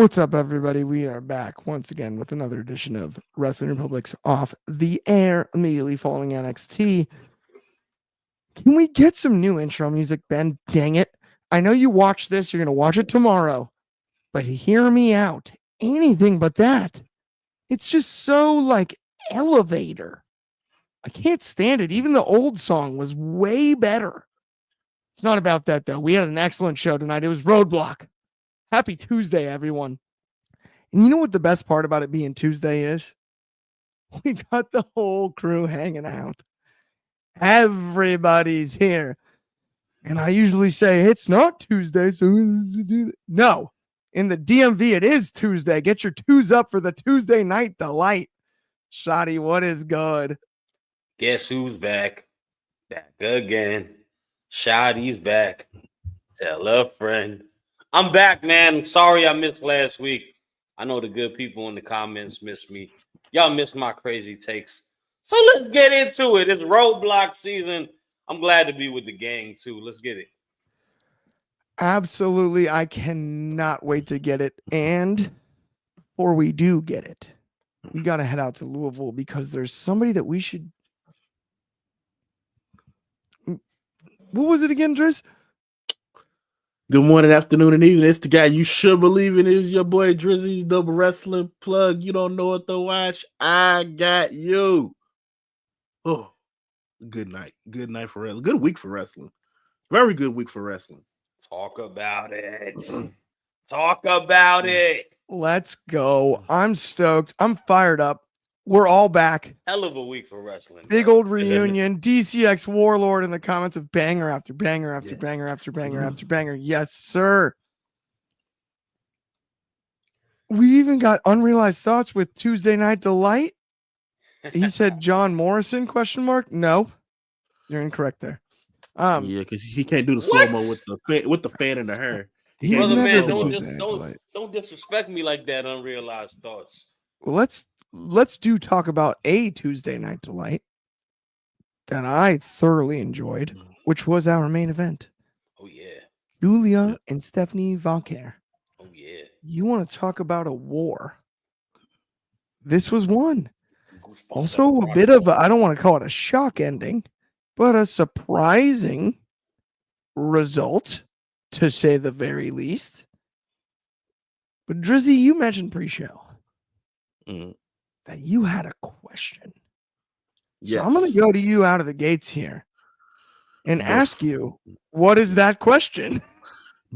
What's up, everybody? We are back once again with another edition of Wrestling Republic's Off the Air, immediately following NXT. Can we get some new intro music, Ben? Dang it. I know you watch this, you're going to watch it tomorrow, but hear me out. Anything but that. It's just so like elevator. I can't stand it. Even the old song was way better. It's not about that, though. We had an excellent show tonight. It was Roadblock. Happy Tuesday, everyone. And you know what the best part about it being Tuesday is? We got the whole crew hanging out. Everybody's here. And I usually say, it's not Tuesday, so no. In the DMV, it is Tuesday. Get your twos up for the Tuesday night delight. Shoddy, what is good? Guess who's back? Back again. Shoddy's back. Tell a friend. I'm back, man. Sorry I missed last week. I know the good people in the comments missed me. Y'all missed my crazy takes. So let's get into it. It's Roadblock season. I'm glad to be with the gang, too. Let's get it. Absolutely. I cannot wait to get it. And before we do get it, we got to head out to Louisville because there's somebody that we should. What was it again, Driz? Good morning, afternoon, and evening. It's the guy you should believe in. Is your boy Dryzzy, double wrestling plug. You don't know what to watch. I got you. Oh, good night. Good night for wrestling. Good week for wrestling. Very good week for wrestling. Talk about it. Talk about it. Let's go. I'm stoked. I'm fired up. We're all back. Hell of a week for wrestling. Big old reunion. DCX Warlord in the comments of banger after banger after banger after banger after banger. Yes, sir. We even got unrealized thoughts with Tuesday Night Delight. He said John Morrison, question mark? No. You're incorrect there. Yeah, because he can't do the slow-mo with the fan in the hair. Brother, man, don't disrespect me like that, unrealized thoughts. Well, let's talk about a Tuesday Night Delight that I thoroughly enjoyed, which was our main event. Oh, yeah. Julia and Stephanie Valker. Oh, yeah. You want to talk about a war? This was one. Also, a bit of I don't want to call it a shock ending, but a surprising result, to say the very least. But Drizzy, you mentioned pre-show that you had a question. Yes. So I'm going to go to you out of the gates here and ask you, what is that question?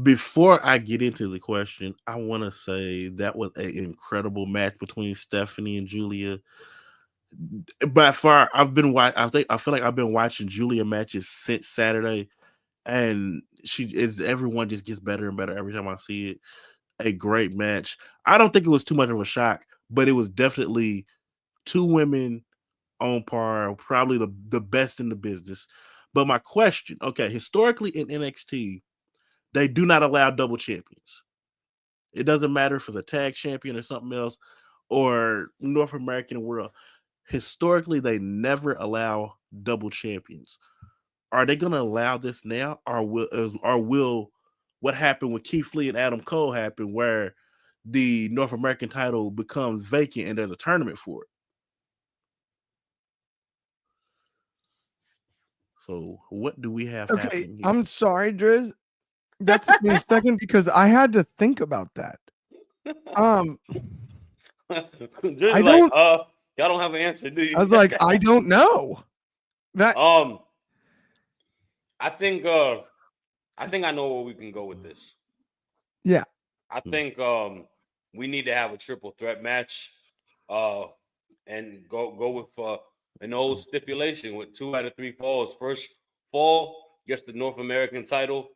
Before I get into the question, I want to say that was an incredible match between Stephanie and Julia. By far, I feel like I've been watching Julia matches since Saturday, and everyone just gets better and better every time I see it. A great match. I don't think it was too much of a shock, but it was definitely two women on par, probably the best in the business. But my question, okay, historically in NXT, they do not allow double champions. It doesn't matter if it's a tag champion or something else, or North American World. Historically, they never allow double champions. Are they going to allow this now, or will what happened with Keith Lee and Adam Cole happen, where the North American title becomes vacant and there's a tournament for it? So what do we have happening here? I'm sorry, Driz. That took me a second because I had to think about that. Y'all don't have an answer, do you? I was like, I don't know. That I think I know where we can go with this. Yeah. I think we need to have a triple threat match and go with an old stipulation with 2 out of 3 falls. First fall gets the North American title.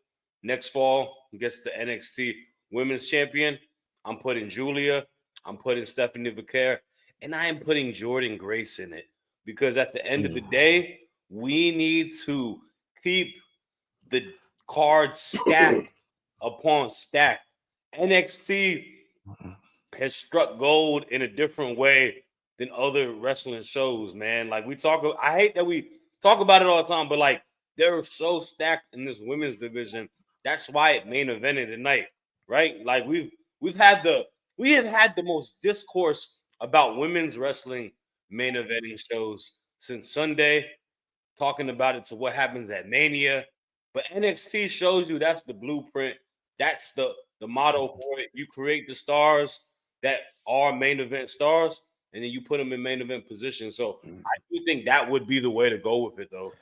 Next fall gets the NXT Women's Champion. I'm putting Julia. I'm putting Stephanie Valker. And I am putting Jordan Grace in it. Because at the end of the day, we need to keep the cards stacked upon stack. NXT has struck gold in a different way than other wrestling shows, man. Like I hate that we talk about it all the time, but like they're so stacked in this women's division. That's why it main evented tonight, right? Like we've had the We have had the most discourse about women's wrestling main eventing shows since Sunday, talking about it to what happens at Mania. But NXT shows you that's the blueprint. That's the motto for it. You create the stars that are main event stars, and then you put them in main event position. So I do think that would be the way to go with it, though.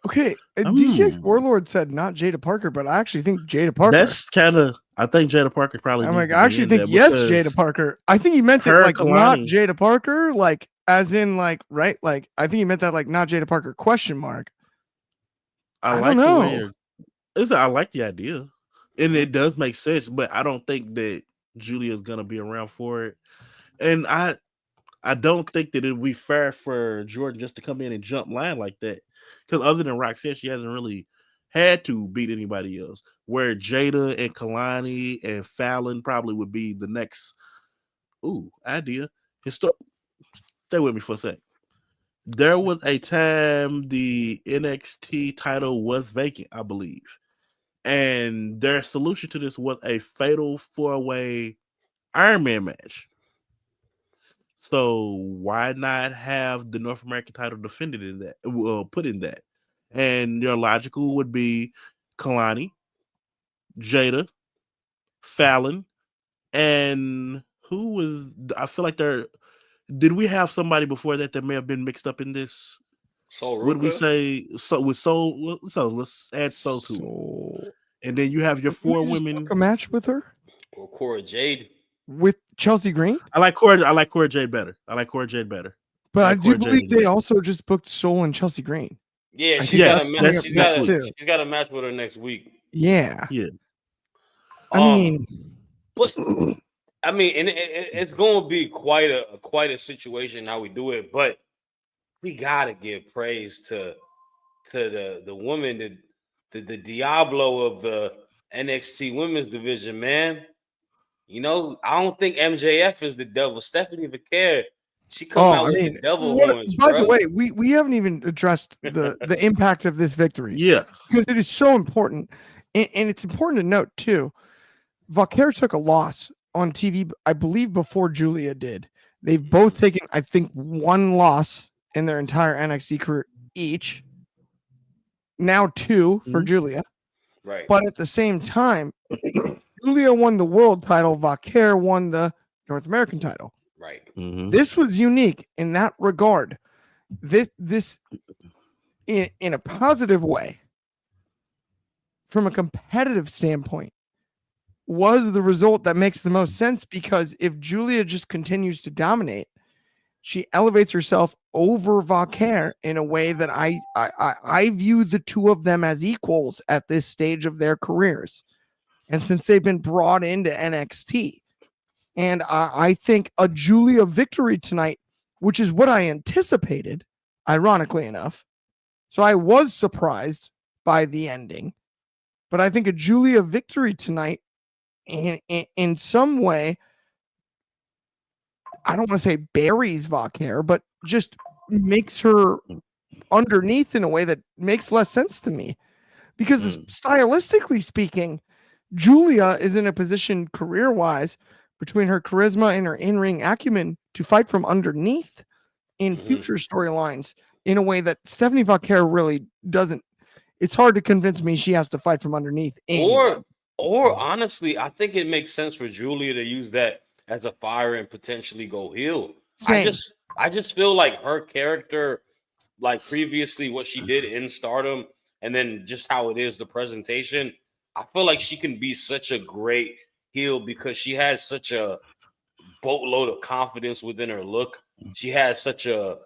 Okay, DCX Warlord said not Jada Parker, but I actually think Jada Parker. That's kind of. I think Jada Parker probably. I'm needs like, to I be actually in think that yes, because Jada Parker. I think he meant it her like not Kalani- Jada Parker, like as in like right, like I think he meant that like not Jada Parker question mark. I don't like the way know. I like the idea, and it does make sense. But I don't think that Julia's gonna be around for it, and I don't think that it would be fair for Jordan just to come in and jump line like that. Because other than Roxanne, she hasn't really had to beat anybody else. Where Jada and Kalani and Fallon probably would be the next idea. Stay with me for a sec. There was a time the NXT title was vacant, I believe. And their solution to this was a fatal 4-way Iron Man match. So why not have the North American title defended in that? Put in that, and your logical would be Kalani, Jada, Fallon, and who was? I feel like there. Did we have somebody before that may have been mixed up in this? So Would we say so with Soul? So let's add Soul to it, and then you have your 4 women. Book a match with her or Cora Jade with Chelsea Green. I like Cora Jade better. But I do believe they also just booked Soul and Chelsea Green. Yeah, she's got a match with her next week. Yeah. I mean, and it's going to be quite a situation how we do it, but we gotta give praise to the woman, the Diablo of the NXT women's division, man. You know, I don't think MJF is the devil. Stephanie Vaquer, she come out with the devil horns. By the way, we haven't even addressed the impact of this victory. Yeah, because it is so important, and it's important to note too. Vaquer took a loss on TV, I believe, before Julia did. They've both taken, I think, one loss in their entire NXT career each. Now 2 for Julia. Right. But at the same time, Julia won the world title. Vaquer won the North American title. Right. This was unique in that regard. This in a positive way, from a competitive standpoint, was the result that makes the most sense, because if Julia just continues to dominate, she elevates herself over Vaquer in a way that I view the two of them as equals at this stage of their careers. And since they've been brought into NXT, and I think a Julia victory tonight, which is what I anticipated, ironically enough. So I was surprised by the ending, but I think a Julia victory tonight in some way, I don't want to say buries Vaquer, but just makes her underneath in a way that makes less sense to me. Because stylistically speaking, Julia is in a position career-wise, between her charisma and her in-ring acumen, to fight from underneath in future storylines in a way that Stephanie Vaquer really doesn't. It's hard to convince me she has to fight from underneath. Or honestly, I think it makes sense for Julia to use that as a fire and potentially go heel. Same. I just feel like her character, like previously what she did in Stardom, and then just how it is, the presentation, I feel like she can be such a great heel because she has such a boatload of confidence within her look. She has such a,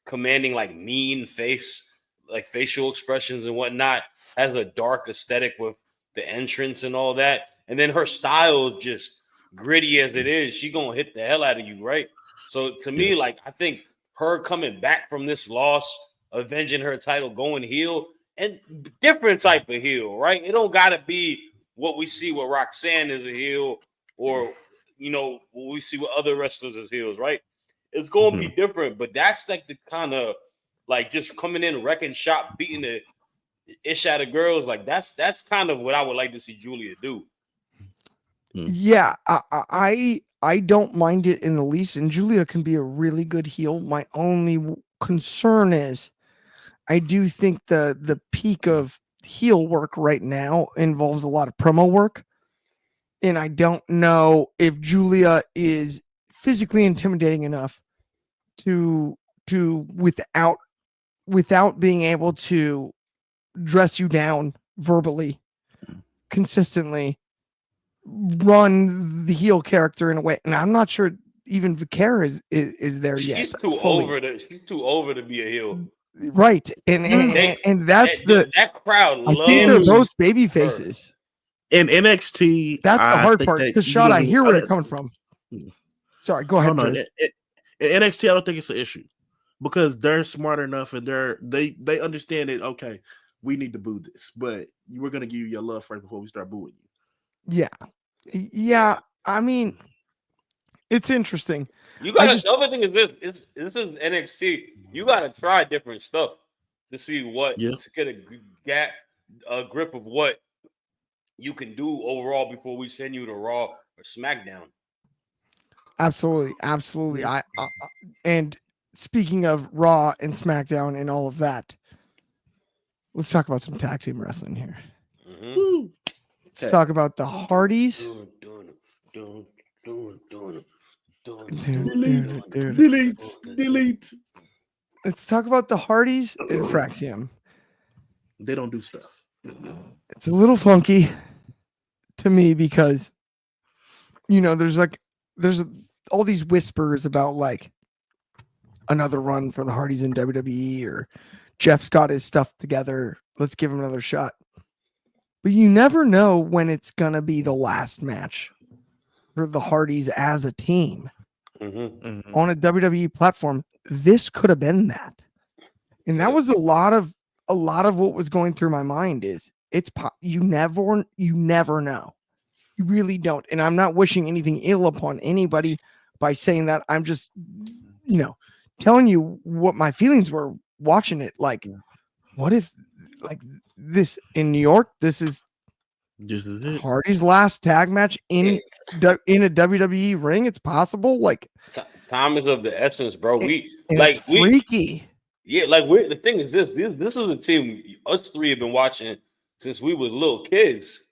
commanding, like mean face, like facial expressions and whatnot, has a dark aesthetic with the entrance and all that. And then her style is just gritty as it is. She gonna hit the hell out of you, right? So to me, like, I think her coming back from this loss, avenging her title, going heel, and different type of heel, right? It don't gotta be what we see with Roxanne as a heel, or what we see with other wrestlers as heels, right? It's gonna be different, but that's like the kind of like just coming in, wrecking shop, beating the ish out of girls. Like that's kind of what I would like to see Julia do. Yeah, I don't mind it in the least, and Julia can be a really good heel. My only concern is I do think the peak of heel work right now involves a lot of promo work, and I don't know if Julia is physically intimidating enough to without being able to dress you down verbally consistently run the heel character in a way. And I'm not sure even Vicara is there yet. She's too over to be a heel. Right. And that's that crowd I think they're loves both baby her. faces. In NXT, That's the I hard think part that because you Shad, I don't- hear where they're coming from. Sorry, go ahead, no, Driz. in NXT, I don't think it's an issue because they're smart enough and they understand it. Okay, we need to boo this, but we're gonna give you your love first before we start booing you. Yeah. I mean, it's interesting. You gotta. The other thing is this is NXT. You gotta try different stuff to see what to get a grip of what you can do overall before we send you to Raw or SmackDown. Absolutely. I and speaking of Raw and SmackDown and all of that, let's talk about some tag team wrestling here. Mm-hmm. Let's talk about the Hardys. Delete. Let's talk about the Hardys and Fraxium. They don't do stuff. It's a little funky to me because there's all these whispers about like another run for the Hardys in WWE, or Jeff's got his stuff together. Let's give him another shot. But you never know when it's gonna be the last match for the Hardys as a team on a WWE platform. This could have been that, and that was a lot of what was going through my mind. Is you never know. You really don't. And I'm not wishing anything ill upon anybody by saying that. I'm just, telling you what my feelings were watching it. Like, what if, like, this in New York, this is Hardy's last tag match in a WWE ring? It's possible. Like, time is of the essence, bro. It's freaky. The thing is this is a team us three have been watching since we were little kids.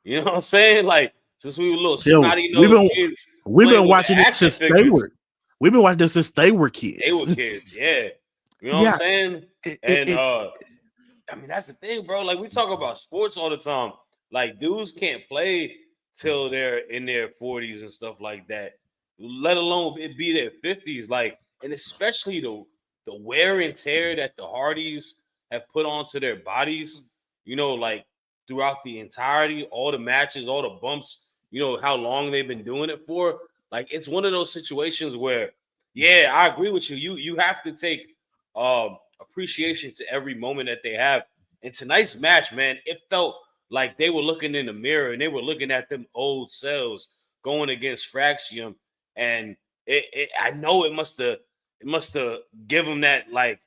You know what I'm saying? Like since we were little snotty nosed kids. We've been watching it since they were. We've been watching this since they were kids. They were kids, yeah. You know what I'm saying? I mean that's the thing, bro. Like we talk about sports all the time. Like dudes can't play till they're in their 40s and stuff like that. Let alone it be their 50s. Like, and especially the wear and tear that the Hardys have put onto their bodies, like throughout the entirety, all the matches, all the bumps, how long they've been doing it for. Like it's one of those situations where, yeah, I agree with you. You have to take appreciation to every moment that they have. And tonight's match, man, it felt like they were looking in the mirror and they were looking at them old selves going against Fraxium. And I know it must have given them that like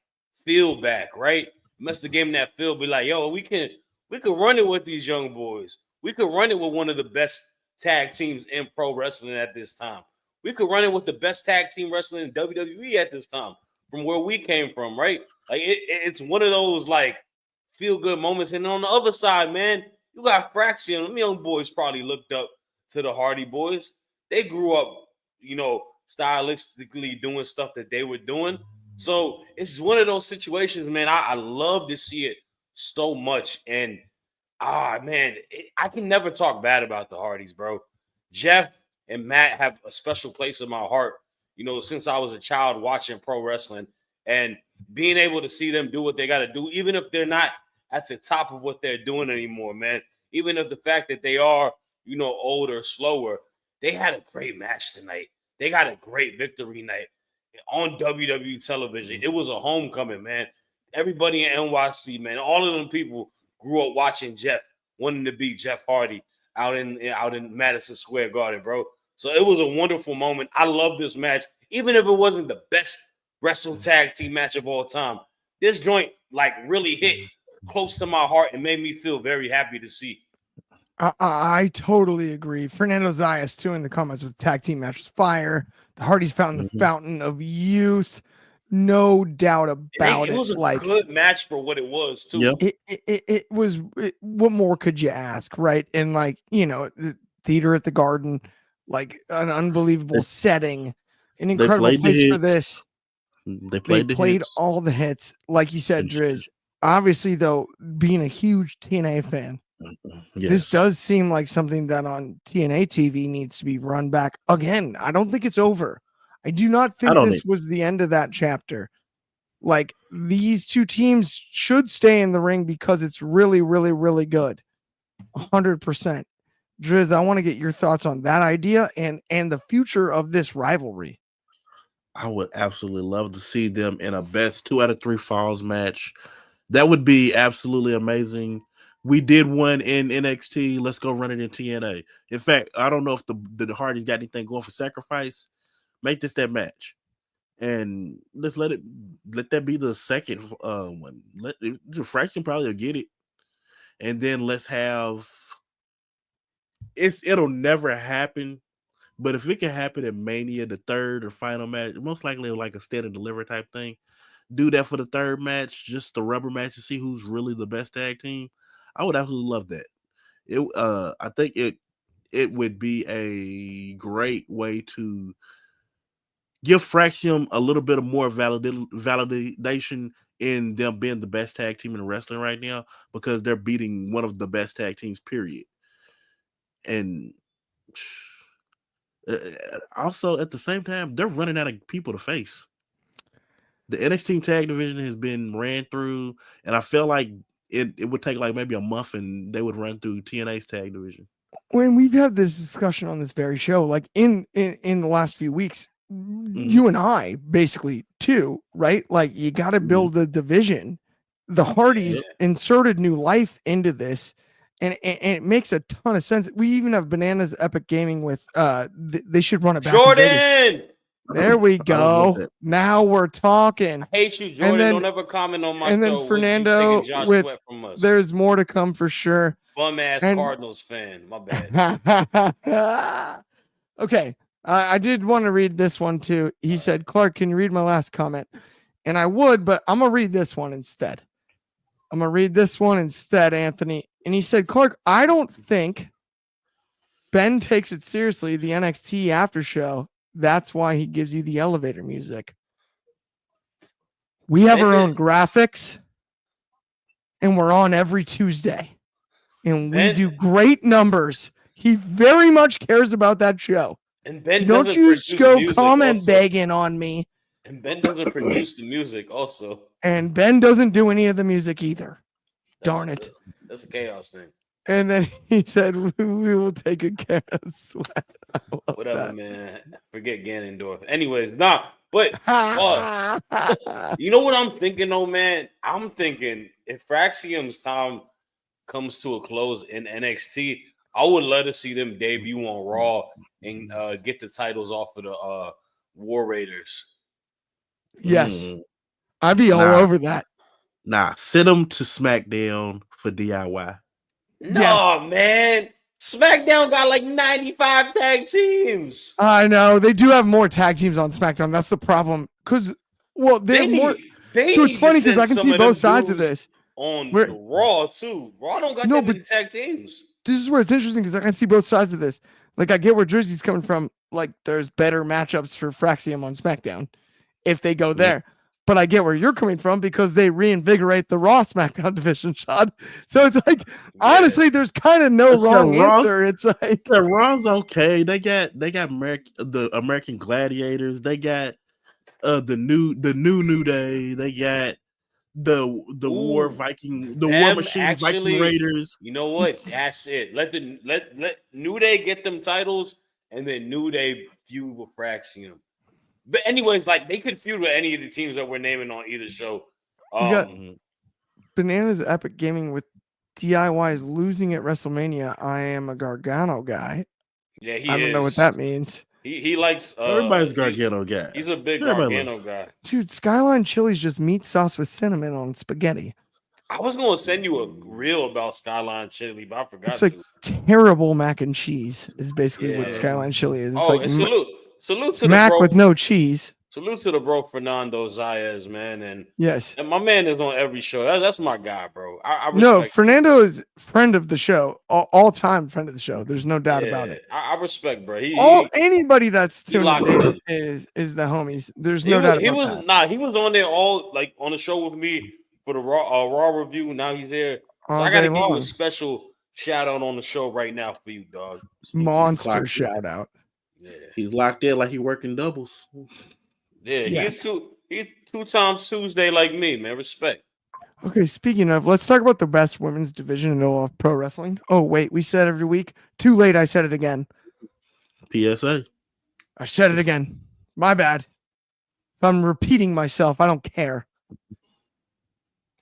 feel back, right? It must have given them that feel, be like, yo, we could run it with these young boys. We could run it with one of the best tag teams in pro wrestling at this time. We could run it with the best tag team wrestling in WWE at this time, from where we came from, right? Like it's one of those like feel good moments. And on the other side, man, you got Fraxium. Them young boys probably looked up to the Hardy boys. They grew up, stylistically doing stuff that they were doing. So it's one of those situations, man. I love to see it so much. And man, I can never talk bad about the Hardys, bro. Jeff and Matt have a special place in my heart, since I was a child watching pro wrestling and being able to see them do what they got to do, even if they're not at the top of what they're doing anymore, man. Even if the fact that they are, older, slower, they had a great match tonight. They got a great victory night on WWE television. It was a homecoming, man. Everybody in NYC, man, all of them people grew up watching Jeff, wanting to be Jeff Hardy out in Madison Square Garden, bro. So it was a wonderful moment. I love this match, even if it wasn't the best wrestle tag team match of all time. This joint like really hit close to my heart and made me feel very happy to see. I totally agree. Fernando Zayas too in the comments with tag team match was fire. The Hardys found the fountain of youth, no doubt about It it. was a Like good match for what it was too. Yep. it was. What more could you ask, right? And like the theater at the Garden, like an unbelievable setting, an They incredible played the place for hits. this. They They played the played hits. all the hits, like you said, And shit. Driz. Obviously, though, being a huge TNA fan, this Yes. does seem like something that on TNA TV needs to be run back again. I don't think it's over. I do not I think don't this was the end of that chapter. Like these two teams should stay in the ring because it's really, really, really good. 100%. Driz, I want to get your thoughts on that idea and the future of this rivalry. I would absolutely love to see them in a best 2 out of 3 falls match. That would be absolutely amazing. We did one in NXT. Let's go run it in TNA. In fact, I don't know if the Hardys got anything going for Sacrifice. Make this that match, and let's let that be the second one. The Fraction probably will get it, and then let's have it'll never happen. But if it can happen at Mania, the third or final match, most likely like a stand and deliver type thing, do that for the third match, just the rubber match to see who's really the best tag team. I would absolutely love that. I think it would be a great way to give Fraxium a little bit of more validation in them being the best tag team in wrestling right now because they're beating one of the best tag teams, period. And also at the same time, they're running out of people to face. The NXT tag division has been ran through, and I feel like it would take like maybe a month and they would run through TNA's tag division. When we've had this discussion on this very show, like in the last few weeks, you and I basically too, right? Like you got to build the division. The Hardys inserted new life into this, and it makes a ton of sense. We even have Bananas Epic Gaming with they should run it back. Jordan. There we go. Now we're talking. I hate you, Jordan. Don't ever comment on my and then show. Fernando with Sweat from us. There's more to come for sure. Bum ass Cardinals fan. My bad. Okay. I did want to read this one too. He said, Clark, can you read my last comment? And I would, but I'm going to read this one instead. Anthony. And he said, Clark, I don't think Ben takes it seriously, the NXT after show. That's why he gives you the elevator music. We have our own graphics, and we're on every Tuesday. And we do great numbers. He very much cares about that show. And Ben don't you go comment begging on me. And Ben doesn't produce the music also. And Ben doesn't do any of the music either. Darn it. That's a chaos thing. And then he said, we will take a care of Sweat. Whatever, man. Forget Ganondorf. Anyways, but you know what I'm thinking, though, man? I'm thinking if Fraxium's time comes to a close in NXT, I would love to see them debut on Raw and get the titles off of the War Raiders. Yes. I'd be all over that. Send them to SmackDown for DIY. No, man. SmackDown got like 95 tag teams. I know. They do have more tag teams on SmackDown. That's the problem. Because, they have more. So it's funny because I can see both sides of this. On the Raw, too. Raw don't got that many tag teams. This is where it's interesting because I can see both sides of this. Like, I get where Dryzzy's coming from. Like, there's better matchups for Fraxium on SmackDown if they go there. But I get where you're coming from because they reinvigorate the Raw SmackDown division, Shad. So it's like, honestly, there's kind of no wrong answer. It's like the Raw's okay. They got the American Gladiators. They got the new Day. They got the War Viking, the War Machine Viking Raiders. You know what? That's it. Let New Day get them titles, and then New Day feud with Fraxium. But anyways, like they could feud with any of the teams that we're naming on either show. You got Bananas Epic Gaming with DIY is losing at WrestleMania. I am a Gargano guy. Yeah, I don't know what that means. He likes everybody's Gargano guy. He's a big Gargano guy. Dude, Skyline Chili's just meat sauce with cinnamon on spaghetti. I was gonna send you a reel about Skyline Chili, but I It's forgot like to. terrible mac and cheese is basically what Yeah. Skyline Chili is. It's Oh, like and salute to the mac bro. with no cheese. Salute to the bro Fernando Zayas, man, Yes. and my man is on every show. That's my guy, bro. I No, respect. Fernando is friend of the show, all time friend of the show. There's no doubt about Yeah, it. I respect, bro. All anybody that's He tuning locked in in. is the homies. There's no doubt He about was that. nah. He was on there all like on the show with me for the raw review. Now he's there, so All I got day to give you a long. special shout out on the show right now for you, dog. Monster shout out. Yeah, He's locked in like he working doubles. yeah. Yes. He's 2 times Tuesday like me, man. Respect. Okay, speaking of, let's talk about the best women's division in all of pro wrestling. Oh, wait, we said every week. Too late, I said it again. PSA. I said it again. My bad. If I'm repeating myself, I don't care.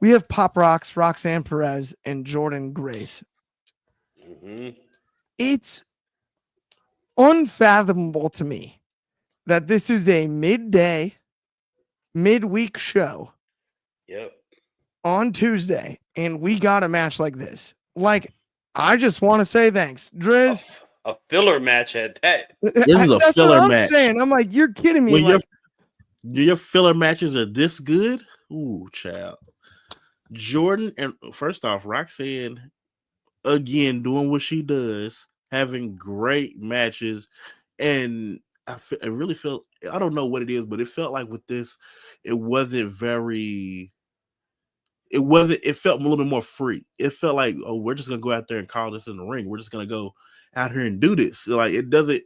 We have Pop Rocks, Roxanne Perez, and Jordan Grace. Mm-hmm. It's unfathomable to me that this is a midweek show Yep. on Tuesday, and we got a match like this. Like, I just want to say thanks. Driz. A filler match at that. This is a That's filler what I'm match. saying. I'm like, you're kidding me. When Like, your filler matches are this good, ooh, child. Jordan and first off, Roxanne again doing what she does, having great matches, and I really felt I don't know what it is, but it felt like with this, it wasn't very. It felt a little bit more free. It felt like, oh, we're just gonna go out there and call this in the ring. We're just gonna go out here and do this. Like it doesn't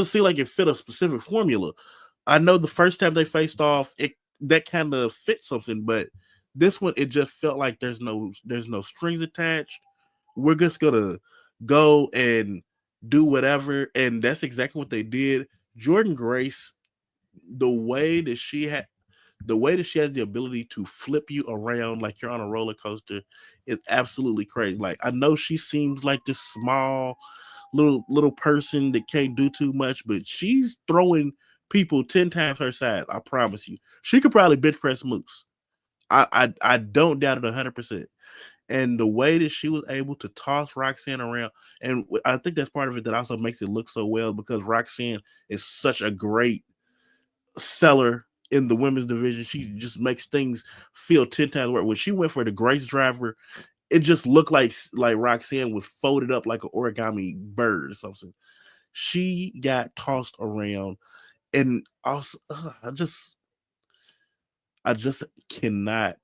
seem like it fit a specific formula. I know the first time they faced off, that kind of fit something, but this one it just felt like there's no strings attached. We're just gonna go and do whatever, and that's exactly what they did. Jordan Grace, the way that she has the ability to flip you around like you're on a roller coaster is absolutely crazy. Like I know she seems like this small little person that can't do too much, but she's throwing people 10 times her size. I promise you. She could probably bench press Moose. I don't doubt it 100%. And the way that she was able to toss Roxanne around, and I think that's part of it that also makes it look so well because Roxanne is such a great seller in the women's division. She just makes things feel 10 times worse. When she went for the Grace driver, it just looked like Roxanne was folded up like an origami bird or something. She got tossed around, and also I just cannot.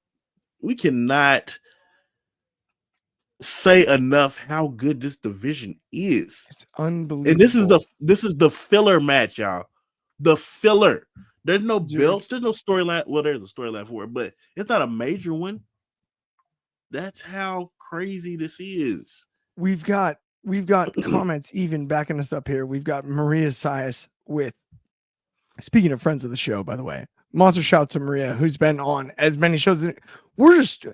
We cannot say enough how good this division is. it's unbelievable. And this is the filler match, y'all. The filler. There's no belts. There's no storyline. Well, there's a storyline for it, but it's not a major one. That's how crazy this is. We've got comments even backing us up here. We've got Maria Sias with, speaking of friends of the show, by the way, monster shout to Maria, who's been on as many shows. We're just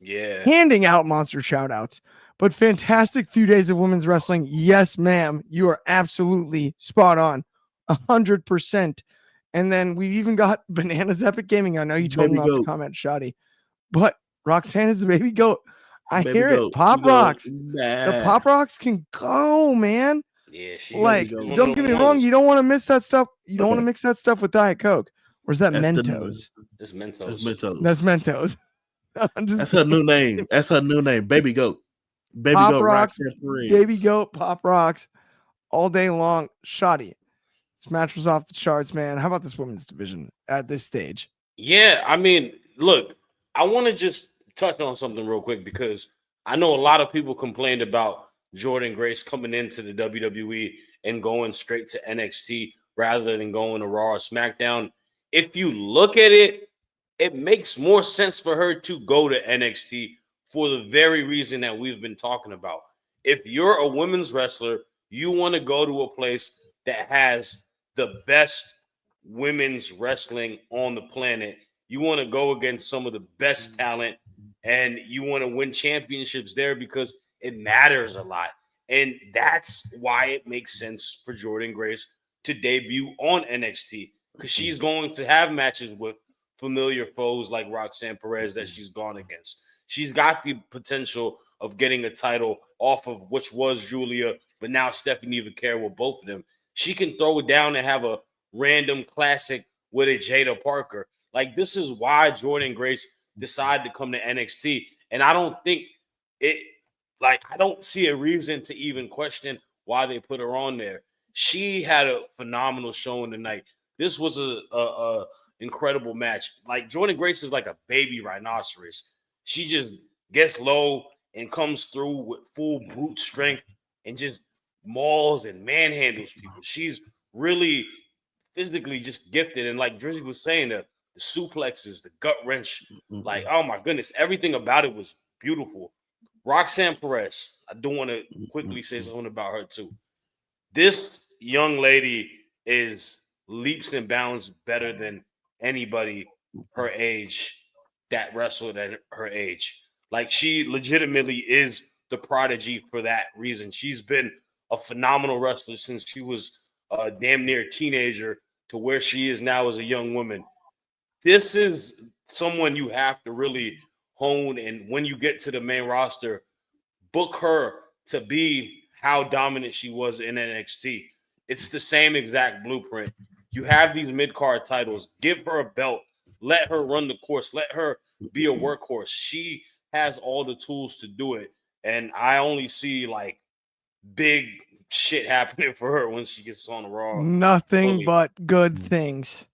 handing out monster shout outs, but fantastic few days of women's wrestling. Yes, ma'am. You are absolutely spot on. 100%. And then we even got Bananas Epic Gaming. I know you told me not to comment, Shoddy, but Roxanne is the baby goat. I hear it. Pop Rocks. The Pop Rocks can go, man. Yeah, like, don't get me wrong. You don't want to miss that stuff. You don't want to mix that stuff with Diet Coke. Or is that Mentos? It's Mentos. That's Mentos. That's her new name. That's her new name. Baby Goat. Baby Pop Goat Rocks. Baby Goat. Pop Rocks. All day long. Shoddy. This match was off the charts, man. How about this women's division at this stage? Yeah, I mean, look, I want to just touch on something real quick because I know a lot of people complained about Jordan Grace coming into the WWE and going straight to NXT rather than going to Raw or SmackDown. If you look at it, it makes more sense for her to go to NXT for the very reason that we've been talking about. If you're a women's wrestler, you want to go to a place that has the best women's wrestling on the planet. You want to go against some of the best talent and you want to win championships there because it matters a lot. And that's why it makes sense for Jordan Grace to debut on NXT because she's going to have matches with familiar foes like Roxanne Perez that she's gone against. She's got the potential of getting a title off of which was Julia, but now Stephanie Vaquero with both of them. She can throw it down and have a random classic with a Jada Parker. Like, this is why Jordan Grace decided to come to NXT. And I don't think it, like, I don't see a reason to even question why they put her on there. She had a phenomenal showing tonight. This was a incredible match. Like, Jordan Grace is like a baby rhinoceros. She just gets low and comes through with full brute strength and just mauls and manhandles people. She's really physically just gifted. And like Drizzy was saying, the suplexes, the gut wrench, like, oh my goodness, everything about it was beautiful. Roxanne Perez, I do want to quickly say something about her too. This young lady is leaps and bounds better than anybody her age that wrestled at her age. Like, she legitimately is the prodigy for that reason. She's been a phenomenal wrestler since she was a damn near teenager to where she is now as a young woman. This is someone you have to really hone, and when you get to the main roster, book her to be how dominant she was in NXT. It's the same exact blueprint. You have these mid-card titles. Give her a belt. Let her run the course. Let her be a workhorse. She has all the tools to do it. And I only see like big shit happening for her when she gets on the Raw. Nothing but good things.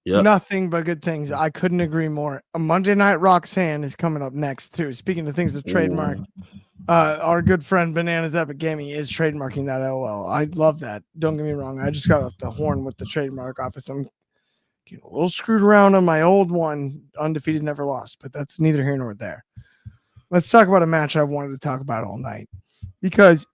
Yep. Nothing but good things. I couldn't agree more. A Monday Night Roxanne is coming up next too. Speaking of things of trademark, our good friend Bananas Epic Gaming is trademarking that LOL. I love that. Don't get me wrong. I just got off the horn with the trademark office. I'm getting a little screwed around on my old one, undefeated, never lost, but that's neither here nor there. Let's talk about a match I wanted to talk about all night because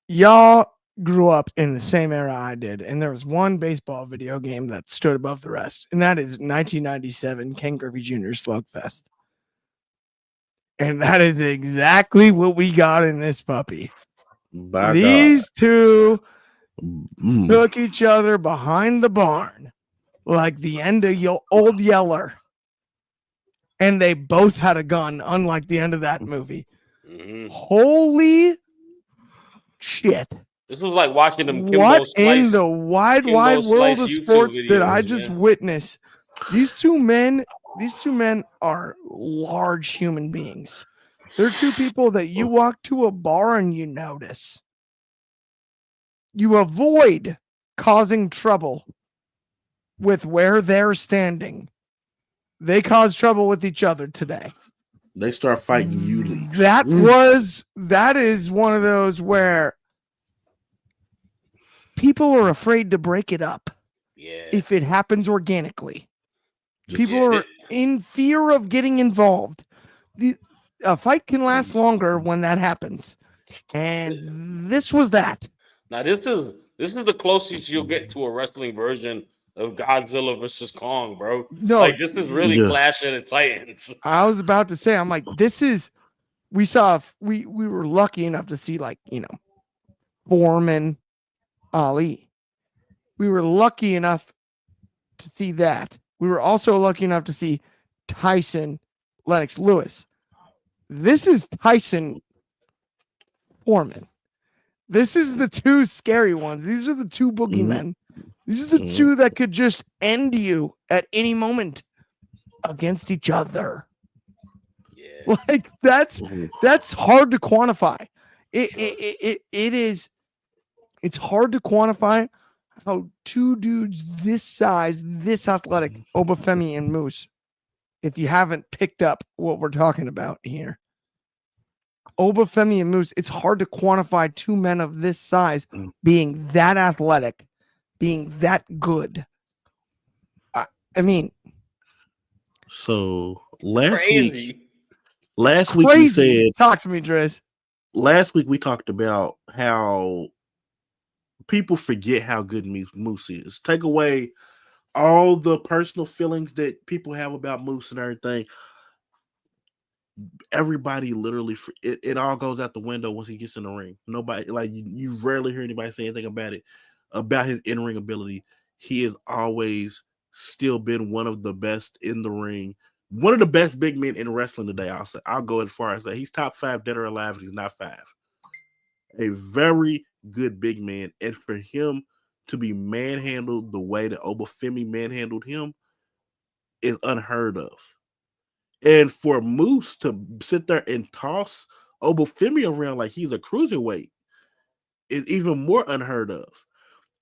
y'all grew up in the same era I did, and there was one baseball video game that stood above the rest, and that is 1997 Ken Griffey Jr. Slugfest. And that is exactly what we got in this puppy. By These two God. took each other behind the barn like the end of Old Yeller. And they both had a gun, unlike the end of that movie. Mm-hmm. Holy shit. This was like watching them Kimbo What Slice, in the wide Kimbo world Slice of YouTube sports did I videos, just man. witness? These two men are large human beings. They're two people that you walk to a bar and you notice. You avoid causing trouble with where they're standing. They cause trouble with each other today. They start fighting you leaks. That is one of those where people are afraid to break it up. Yeah. If it happens organically. People are in fear of getting involved. A fight can last longer when that happens. And this was that. Now this is the closest you'll get to a wrestling version of Godzilla versus Kong, bro. No, like this is really Clash of the Titans. I was about to say, I'm like, we were lucky enough to see, like, Foreman, Ali. We were lucky enough to see that. We were also lucky enough to see Tyson, Lennox Lewis. This is Tyson Foreman. This is the two scary ones. These are the two boogeymen. These are the two that could just end you at any moment against each other. Yeah. Like that's hard to quantify. It's hard to quantify how two dudes this size, this athletic, Obafemi and Moose, if you haven't picked up what we're talking about here. Obafemi and Moose, it's hard to quantify two men of this size being that athletic, being that good. I mean, so last week we said, talk to me, Driz. Last week we talked about how people forget how good Moose is. Take away all the personal feelings that people have about Moose and everything. Everybody literally, it all goes out the window once he gets in the ring. Nobody, like, you rarely hear anybody say anything about his in-ring ability. He has always still been one of the best in the ring One of the best big men in wrestling today. I'll go as far as that. He's top 5 dead or alive, and he's not 5. A very good big man, and for him to be manhandled the way that Obafemi manhandled him is unheard of. And for Moose to sit there and toss Obafemi around like he's a cruiserweight is even more unheard of.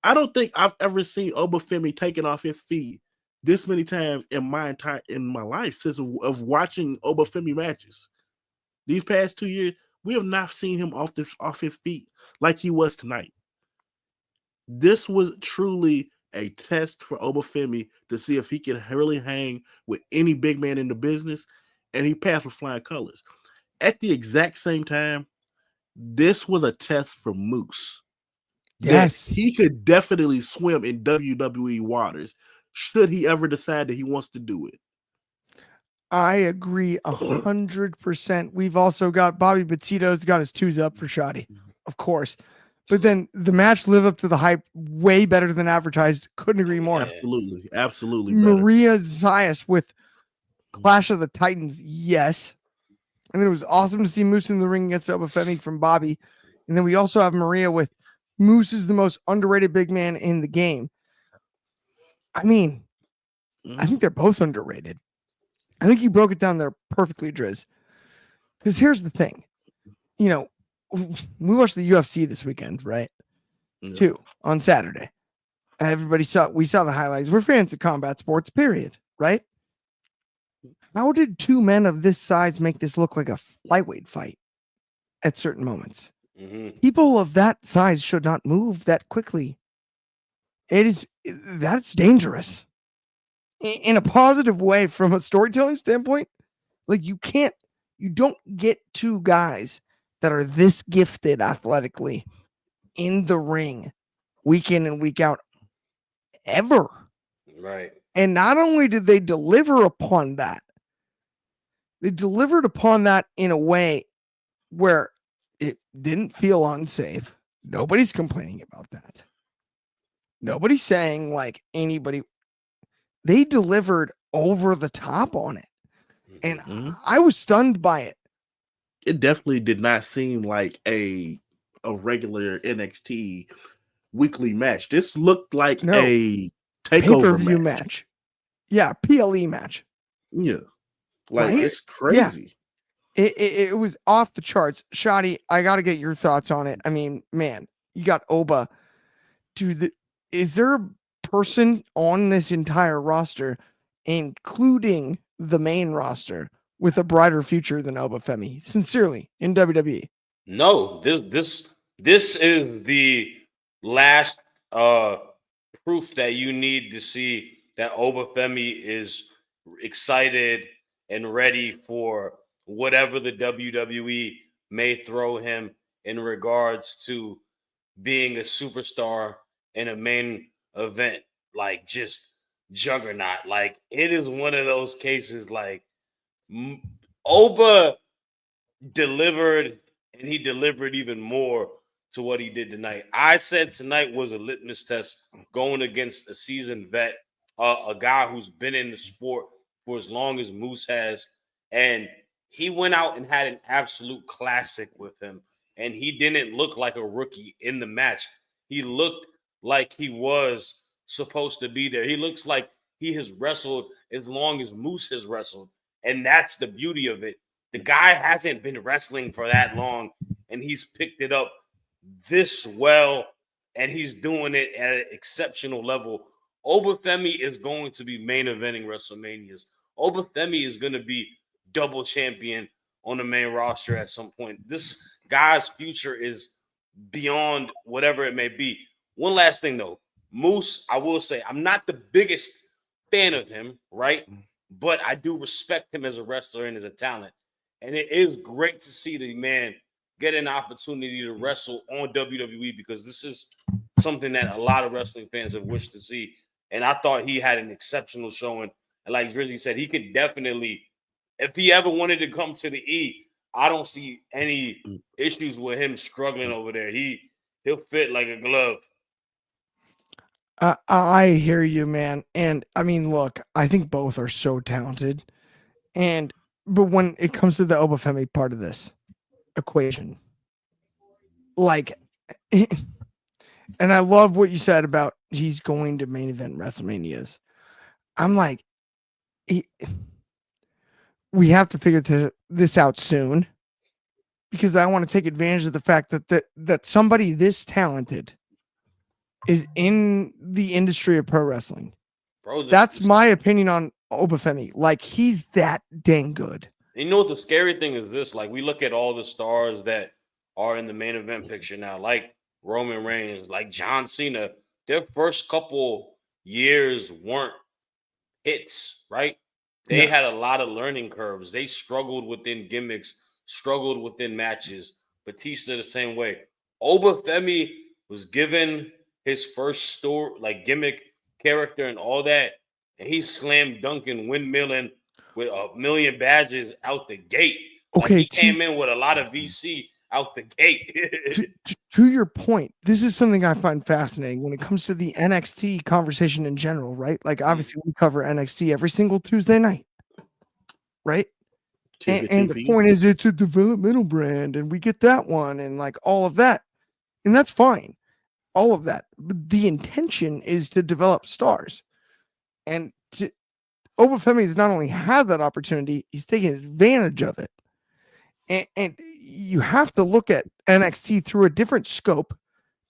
I don't think I've ever seen Obafemi taken off his feet this many times in my life since of watching Obafemi matches. These past 2 years, we have not seen him off his feet like he was tonight. This was truly a test for Obafemi to see if he can really hang with any big man in the business, and he passed with flying colors. At the exact same time, this was a test for Moose. Yes. That he could definitely swim in WWE waters should he ever decide that he wants to do it. I agree 100%. We've also got Bobby Batito's got his twos up for Shoddy, of course. But then the match lived up to the hype way better than advertised. Couldn't agree more. Absolutely. Absolutely. Maria Zayas with Clash of the Titans. Yes. And it was awesome to see Moose in the ring against Obafemi from Bobby. And then we also have Maria with Moose is the most underrated big man in the game. I mean, I think they're both underrated. I think you broke it down there perfectly, Driz. Because here's the thing. You know, we watched the UFC this weekend, right? Yeah. Too, on Saturday. And we saw the highlights. We're fans of combat sports, period, right? How did two men of this size make this look like a flyweight fight at certain moments? Mm-hmm. People of that size should not move that quickly. That's dangerous. In a positive way from a storytelling standpoint. Like you don't get two guys that are this gifted athletically in the ring week in and week out ever. Right. And not only did they deliver upon that, they delivered upon that in a way where it didn't feel unsafe. Nobody's complaining about that. Nobody's saying like anybody. They delivered over the top on it. And I was stunned by it. It definitely did not seem like a regular NXT weekly match. This looked like a takeover pay-per-view match. Yeah, PLE match. Yeah. Like, right? It's crazy. Yeah. It was off the charts. Shoddy, I got to get your thoughts on it. I mean, man, you got Oba. Dude, is there a person on this entire roster, including the main roster, with a brighter future than Obafemi? Sincerely, in WWE. No, this is the last proof that you need to see that Obafemi is excited and ready for whatever the WWE may throw him in regards to being a superstar in a main event, like just juggernaut. Like it is one of those cases like Oba delivered, and he delivered even more to what he did tonight. I said tonight was a litmus test going against a seasoned vet, a guy who's been in the sport for as long as Moose has, and he went out and had an absolute classic with him, and he didn't look like a rookie in the match. He looked like he was supposed to be there. He looks like he has wrestled as long as Moose has wrestled, and that's the beauty of it. The guy hasn't been wrestling for that long, and he's picked it up this well, and he's doing it at an exceptional level. Obafemi is going to be main eventing WrestleManias. Obafemi is going to be double champion on the main roster at some point. This guy's future is beyond whatever it may be. One last thing, though. Moose, I will say, I'm not the biggest fan of him, right? But I do respect him as a wrestler and as a talent. And it is great to see the man get an opportunity to wrestle on WWE because this is something that a lot of wrestling fans have wished to see. And I thought he had an exceptional showing. And like Dryzzy said, he could definitely, if he ever wanted to come to the E, I don't see any issues with him struggling over there. He'll fit like a glove. I hear you, man. And I mean, look, I think both are so talented. But when it comes to the Obafemi part of this equation, like, and I love what you said about he's going to main event WrestleManias. I'm like, we have to figure this out soon, because I want to take advantage of the fact that somebody this talented is in the industry of pro wrestling. Bro, that's my opinion on Obafemi. Like, he's that dang good. You know what the scary thing is this? Like, we look at all the stars that are in the main event picture now, like Roman Reigns, like John Cena. Their first couple years weren't hits, right? They had a lot of learning curves. They struggled within gimmicks, struggled within matches. Batista the same way. Obafemi was given his first story, like gimmick, character, and all that, and he's slam dunking, windmilling with a million badges out the gate. Okay, like he came in with a lot of VC out the gate. to your point, this is something I find fascinating when it comes to the NXT conversation in general, right? Like, obviously, we cover NXT every single Tuesday night, right? And the point is, it's a developmental brand, and we get that one, and like all of that, and that's fine, all of that. But the intention is to develop stars, and Obafemi has not only had that opportunity, he's taking advantage of it. And you have to look at NXT through a different scope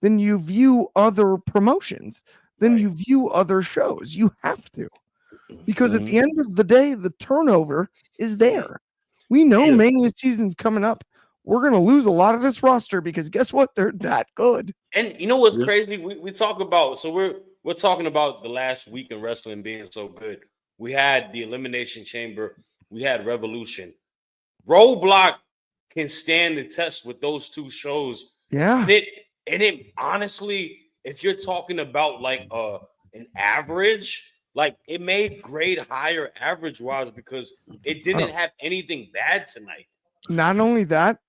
than you view other promotions, than you view other shows. You have to, because at the end of the day, the turnover is there. We know Mania season's coming up. We're going to lose a lot of this roster because guess what? They're that good. And you know what's crazy? We talk about, so we're talking about the last week in wrestling being so good. We had the Elimination Chamber. We had Revolution. Roadblock can stand the test with those two shows. Yeah. And it honestly, if you're talking about like an average, like it made grade higher average wise because it didn't have anything bad tonight. Not only that,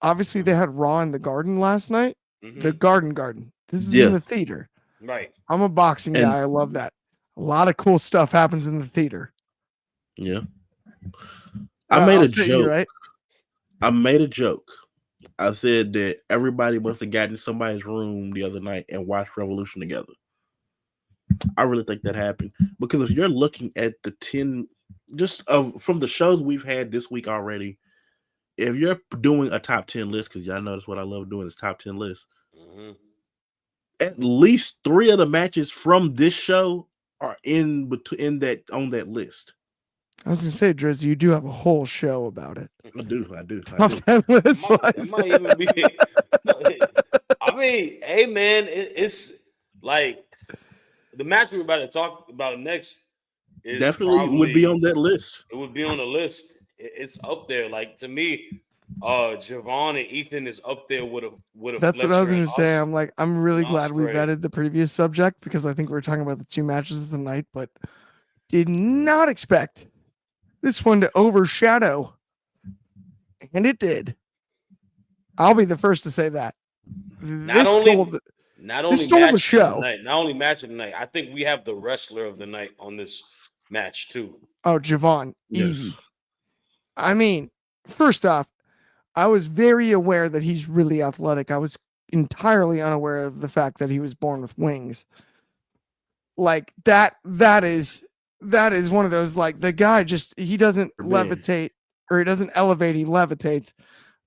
obviously they had Raw in the Garden last night. The Garden. This is in the theater. Right. I'm a boxing guy. I love that. A lot of cool stuff happens in the theater. Yeah. I made a joke. Right? I made a joke. I said that everybody must have gotten in somebody's room the other night and watched Revolution together. I really think that happened because if you're looking at the 10, just from the shows we've had this week already, if you're doing a top 10 list, because y'all notice what I love doing is top 10 lists, at least 3 of the matches from this show are on that list. I was gonna say, Drizzy, you do have a whole show about it. I do. Top 10 list. It might even be. I mean, hey man, it's like the match we're about to talk about next is definitely would be on that list. It would be on the list. It's up there. Like to me, Javon and Ethan is up there with a. That's what I was gonna say. I'm really glad we vetted the previous subject because I think we were talking about the 2 matches of the night, but did not expect this one to overshadow, and it did. I'll be the first to say that. Not only stole the show. Not only match of the night. I think we have the wrestler of the night on this match too. Oh, Javon, easy. I mean, first off, I was very aware that he's really athletic. I was entirely unaware of the fact that he was born with wings. Like that is one of those, like, the guy he doesn't levitate, or he doesn't elevate, he levitates.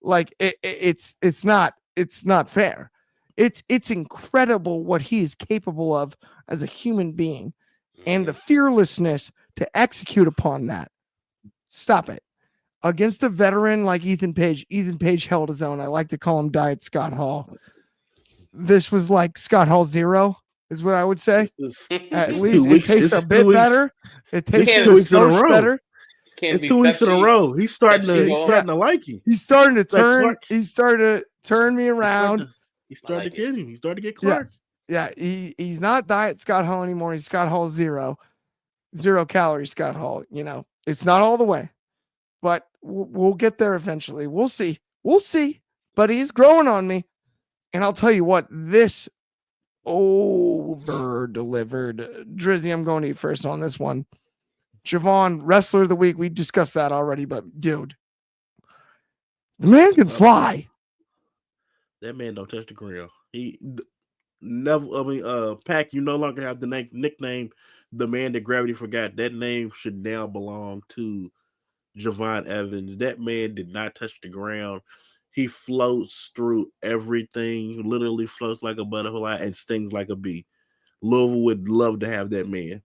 Like it's not fair. It's incredible what he is capable of as a human being, and the fearlessness to execute upon that. Stop it. Against a veteran like Ethan Page held his own. I like to call him Diet Scott Hall. This was like Scott Hall 0, is what I would say. At least it tastes a bit better. It tastes 2 weeks in a row. Better. It's 2 weeks in a row. He's starting to like him. He's starting to turn. He's starting to turn me around. He's starting to get him. He's starting to get Clark. Yeah. He's not Diet Scott Hall anymore. He's Scott Hall 0 calorie Scott Hall. You know, it's not all the way, but we'll get there eventually. We'll see. But he's growing on me, and I'll tell you what. This over delivered. Drizzy, I'm going to you first on this one. Javon, wrestler of the week. We discussed that already, but dude, the man can fly. That man don't touch the ground. He never. I mean, Pac, you no longer have the nickname the man that gravity forgot. That name should now belong to Javon Evans. That man did not touch the ground. He floats through everything, literally floats like a butterfly and stings like a bee. Louisville would love to have that man.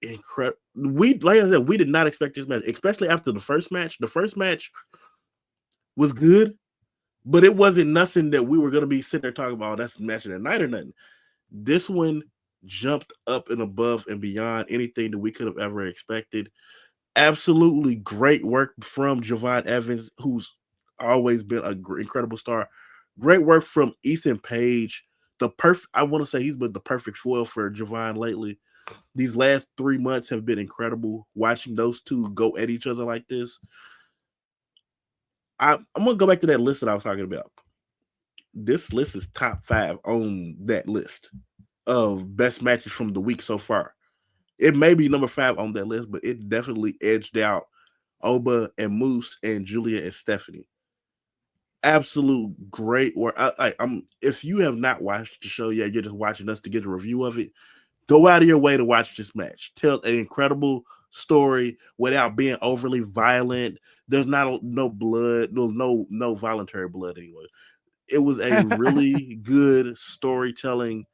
Incredible. We, like I said, we did not expect this match, especially after the first match. The first match was good, but it wasn't nothing that we were going to be sitting there talking about. Oh, that's the match of the night or nothing. This one jumped up and above and beyond anything that we could have ever expected. Absolutely great work from Javon Evans, who's always been an incredible star. Great work from Ethan Page. I want to say he's been the perfect foil for Javon lately. These last 3 months have been incredible. Watching those two go at each other like this. I'm gonna go back to that list that I was talking about. This list is top 5 on that list of best matches from the week so far. It may be number 5 on that list, but it definitely edged out Oba and Moose and Julia and Stephanie. Absolute great work. If you have not watched the show yet, you're just watching us to get a review of it. Go out of your way to watch this match. Tell an incredible story without being overly violent. There's no blood, no voluntary blood anyway. It was a really good storytelling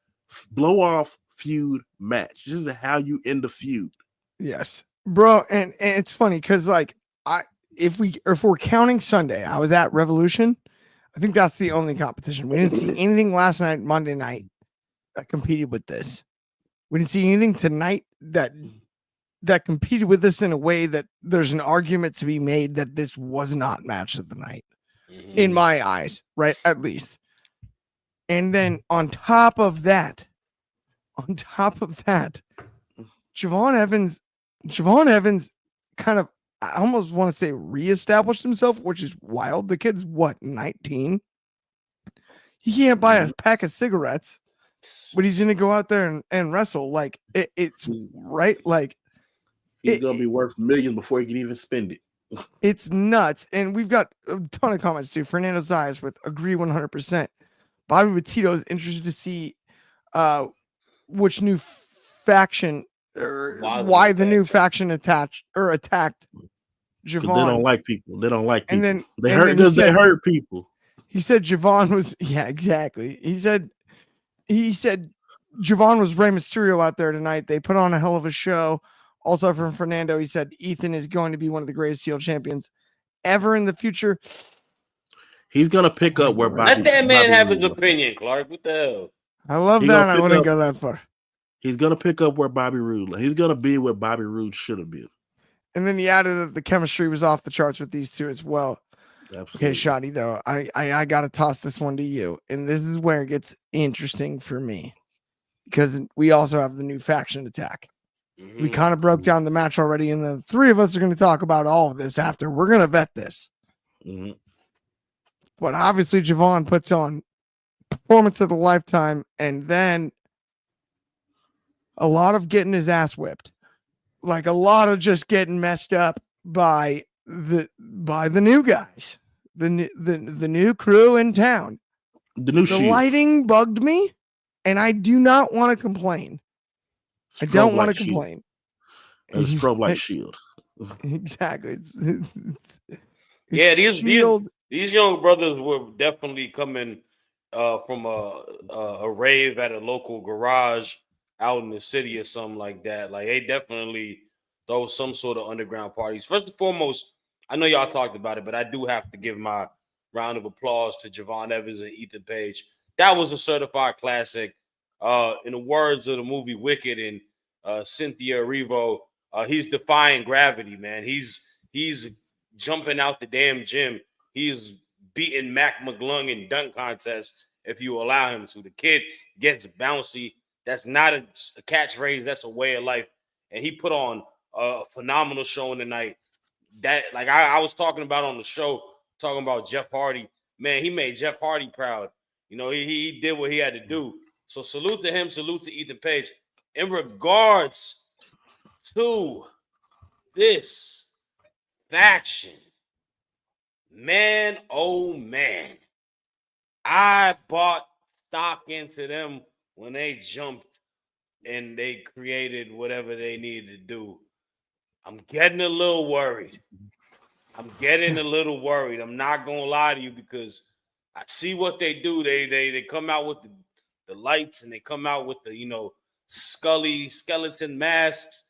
blow off feud match. This is how you end a feud. Yes, bro, and it's funny because like if we're counting Sunday, I was at Revolution. I think that's the only competition. We didn't see anything last night, Monday night, that competed with this. We didn't see anything tonight that competed with this in a way that there's an argument to be made that this was not match of the night, in my eyes, right? At least. And then on top of that, Javon Evans kind of, I almost want to say reestablished himself, which is wild. The kid's what, 19? He can't buy a pack of cigarettes, but he's gonna go out there and wrestle. Like it's right. Like he's gonna be worth millions before he can even spend it. It's nuts. And we've got a ton of comments too. Fernando Zayas with agree 100%. Bobby Petito is interested to see which new faction or why the new faction attacked Javon. They don't like people. They don't like people. And then they hurt people. He said Javon was exactly. He said Javon was Rey Mysterio out there tonight. They put on a hell of a show. Also from Fernando, he said Ethan is going to be one of the greatest heel champions ever in the future. He's gonna pick up where Bobby. Let that man have his opinion, Clark. What the hell? I love that. I wouldn't go that far. He's gonna pick up where Bobby Roode. He's gonna be where Bobby Roode should have been. And then he added that the chemistry was off the charts with these two as well. Absolutely. Okay, Shoddy, though, I gotta toss this one to you, and this is where it gets interesting for me because we also have the new faction attack. We kind of broke down the match already, and the three of us are going to talk about all of this after. We're going to vet this. But obviously, Javon puts on performance of the lifetime, and then a lot of getting his ass whipped, like a lot of just getting messed up by the new guys, the new crew in town. The lighting bugged me, and I do not want to complain. I don't want to complain. And strobe like Shield. Exactly. These young brothers were definitely coming from a rave at a local garage out in the city or something like that. Like they definitely throw some sort of underground parties. First and foremost, I know y'all talked about it, but I do have to give my round of applause to Javon Evans and Ethan Page. That was a certified classic. In the words of the movie Wicked and Cynthia Erivo, he's defying gravity, man. He's jumping out the damn gym. He's beating Mac McClung in dunk contest if you allow him to. The kid gets bouncy. That's not a catchphrase. That's a way of life. And he put on a phenomenal show tonight. That, like I was talking about on the show, talking about Jeff Hardy. Man, he made Jeff Hardy proud. You know, he did what he had to do. So salute to him. Salute to Ethan Page. In regards to this faction. Man, oh man. I bought stock into them when they jumped and they created whatever they needed to do. I'm getting a little worried. I'm not gonna lie to you because I see what they do. They come out with the lights and they come out with the Scully skeleton masks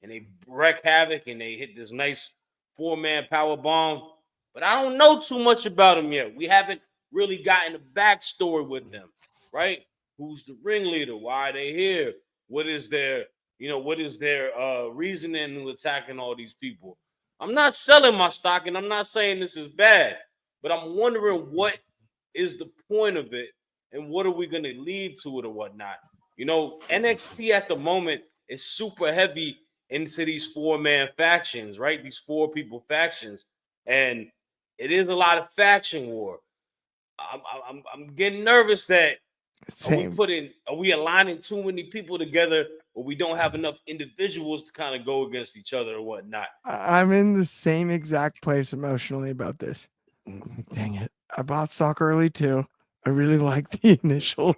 and they wreak havoc and they hit this nice 4-man power bomb. But I don't know too much about them yet. We haven't really gotten a backstory with them, right? Who's the ringleader? Why are they here? What is their reasoning in attacking all these people? I'm not selling my stock, and I'm not saying this is bad, but I'm wondering what is the point of it, and what are we going to lead to it or whatnot? NXT at the moment is super heavy into these 4-man factions, right? These 4-people factions, and it is a lot of faction war. I'm getting nervous that are we aligning too many people together, or we don't have enough individuals to kind of go against each other or whatnot. I'm in the same exact place emotionally about this. Dang it. I bought stock early too. I really like the initial.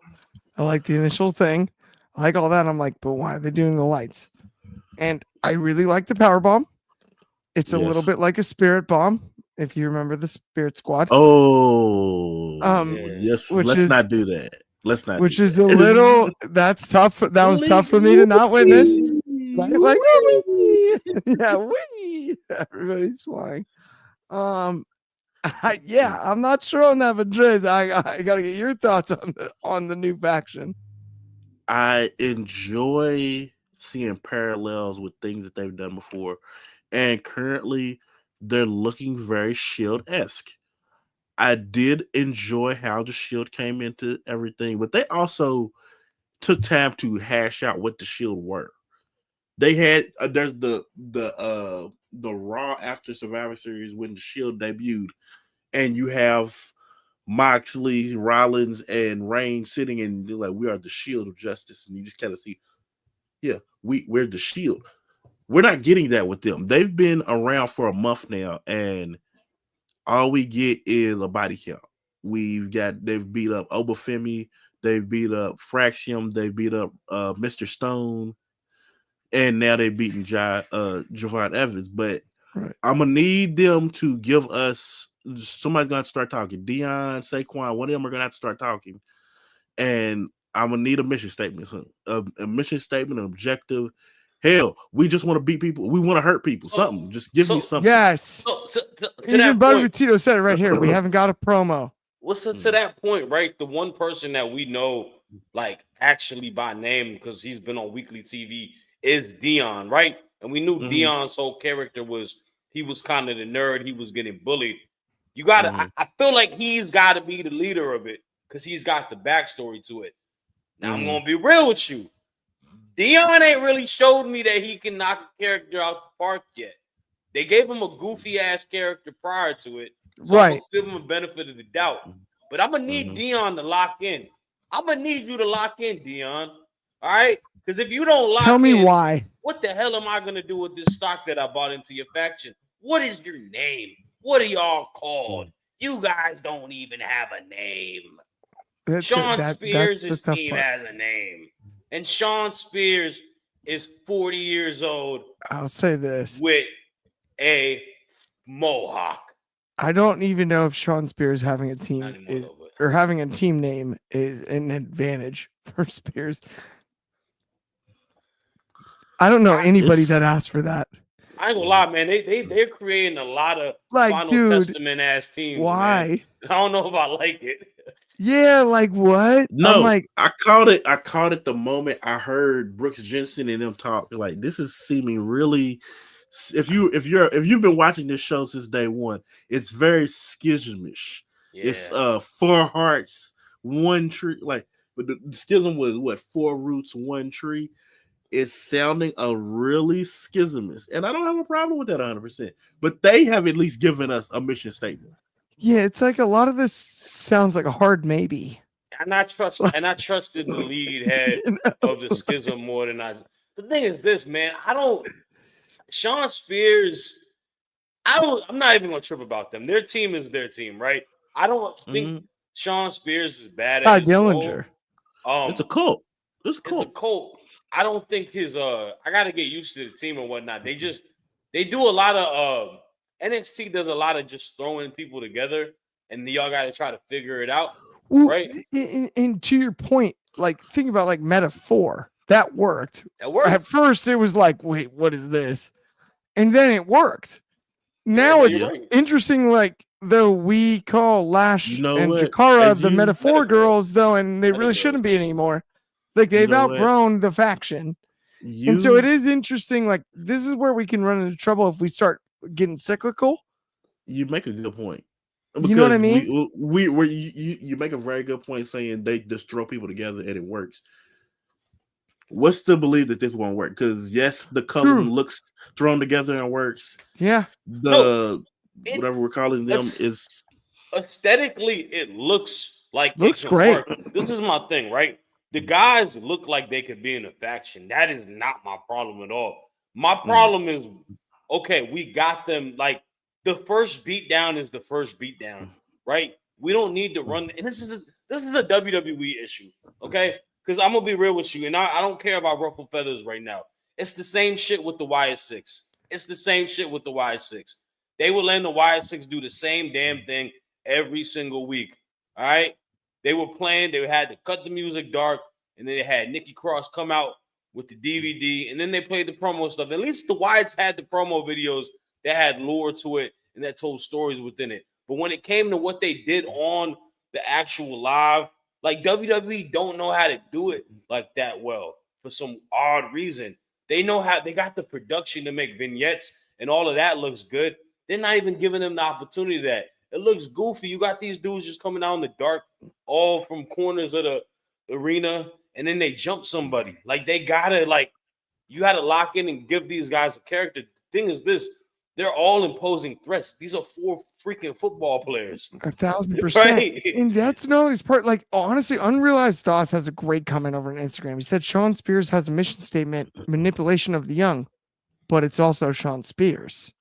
I like the initial thing. I like all that. I'm like, but why are they doing the lights? And I really like the power bomb. It's a little bit like a spirit bomb, if you remember the Spirit Squad. Yes. Let's not do that. Which is a little. That's tough. That was tough for me to not witness. Right? Like, wee! Yeah, wee! Everybody's flying. I'm not sure on that, but Driz, I gotta get your thoughts on the new faction. I enjoy seeing parallels with things that they've done before, and currently they're looking very Shield-esque. I did enjoy how the Shield came into everything, but they also took time to hash out what the Shield were. They had there's the Raw after Survivor Series when the Shield debuted, and you have Moxley, Rollins, and Reigns sitting and like, we are the Shield of Justice, and you just kind of see, yeah, we're the Shield. We're not getting that with them. They've been around for a month now, and all we get is a body count. They've beat up Obafemi, they've beat up Fraxium, they've beat up Mr. Stone, and now they've beaten Javon Evans. But right. I'm gonna need them to give us. Somebody's gonna have to start talking. Dion, Saquon, one of them are gonna have to start talking, and I'm gonna need a mission statement. A mission statement, an objective. Hell, we just want to beat people. We want to hurt people. Something. Just give me something. Yes. Even Bobby Tito said it right here. We haven't got a promo. To that point, right? The one person that we know, like actually by name, because he's been on weekly TV, is Dion, right? And we knew Dion's whole character was he was kind of the nerd. He was getting bullied. You gotta. I feel like he's got to be the leader of it because he's got the backstory to it. Now I'm gonna be real with you. Dion ain't really showed me that he can knock a character out the park yet. They gave him a goofy ass character prior to it, so I'm gonna give him a benefit of the doubt. But I'm gonna need Dion to lock in. I'm gonna need you to lock in, Dion. All right, because if you don't lock in, tell me why. What the hell am I gonna do with this stock that I bought into your faction? What is your name? What are y'all called? You guys don't even have a name. Sean Spears' team has a name. And Sean Spears is 40 years old. I'll say this. With a mohawk. I don't even know if Sean Spears having a team or having a team name is an advantage for Spears. I don't know anybody that asked for that. I ain't gonna lie, man. They're creating a lot of Final Testament ass teams. Why? Man. I don't know if I like it. Yeah, like what? No, I caught it the moment I heard Brooks Jensen and them talk. Like, this is seeming really. If you've been watching this show since day one, it's very schismish. Yeah. It's 4 hearts, 1 tree. Like, but the schism was what, 4 roots, 1 tree. It's sounding a really schismist, and I don't have a problem with that 100%. But they have at least given us a mission statement. Yeah, it's like a lot of this sounds like a hard maybe. And I trusted the lead head of the schism more than the thing is this, man. Sean Spears. I'm not even gonna trip about them. Their team is their team, right? I don't think Sean Spears is bad at his Dillinger. role. It's a cult. It's a cult. I don't think I gotta get used to the team and whatnot. They do a lot of NXT does a lot of just throwing people together, and y'all gotta try to figure it out. Well, right? And to your point, like think about like Meta-4. That worked. At first, it was like, wait, what is this? And then it worked. Now it's interesting, like though we call Lash and Jakara the Meta-4 girls, though, and they really shouldn't be anymore. Like they've outgrown the faction. And so it is interesting. Like this is where we can run into trouble if we start getting cyclical. You make a good point. You know what I mean? You make a very good point saying they just throw people together and it works. What's to believe that this won't work? Because yes, the color looks thrown together and works. Yeah. Whatever we're calling them is aesthetically it looks like looks great. Work. This is my thing, right? The guys look like they could be in a faction. That is not my problem at all. My problem is okay, we got them like the first beatdown is the first beatdown, right? We don't need to run, and this is a WWE issue, okay? Because I'm gonna be real with you, and I don't care if I ruffle feathers right now. It's the same shit with the YS6. It's the same shit with the YS6. They will let the YS6 do the same damn thing every single week. All right. They were playing, they had to cut the music dark, and then they had Nikki Cross come out with the DVD, and then they played the promo stuff. At least the Wyatts had the promo videos that had lore to it and that told stories within it. But when it came to what they did on the actual live, like WWE don't know how to do it like that well for some odd reason. They know how, they got the production to make vignettes and all of that looks good. They're not even giving them the opportunity to that. It looks goofy. You got these dudes just coming out in the dark, all from corners of the arena, and then they jump somebody. Like they gotta, like, you gotta lock in and give these guys a character. The thing is this, they're all imposing threats. These are 4 freaking football players. 1,000%. Right? And that's not his part. Like, honestly, Unrealized Thoughts has a great comment over on Instagram. He said Sean Spears has a mission statement, manipulation of the young, but it's also Sean Spears.